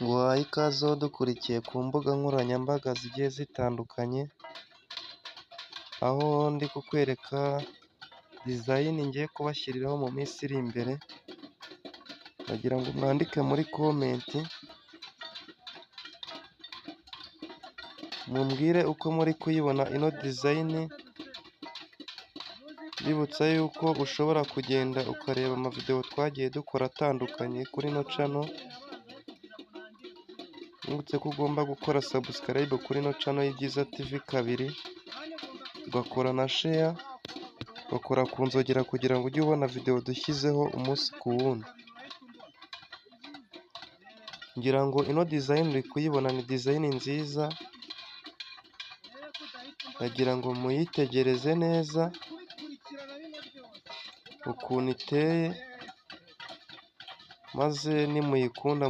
Nguhaye ikaze dukurikiye ku mbuga nkoranyambaga zigiye zitandukanye, aho ndi kukwereka dizayini ngiye kubashyiriraho mu minsi iri imbere, ndagira ngo mwandike muri komenti mumbwire uko muri kuyibona ino dizayini, mbibutsa yuko ushobora kugenda ukareba amavidewo twagiye dukora atandukanye kuri ino cano, nibutse ko ugomba gukora sabusikarayibe kuri ino cano y'Ibyiza TV kabiri, ugakora na sheya, ugakora ku nzogera kugira ngo ujye ubona videwo dushyizeho umunsi ku wundi. Ngira ngo ino dizayini uri kuyibona ni dizayini nziza, ndagira ngo muyitegereze neza ukuntu iteye, maze nimuyikunda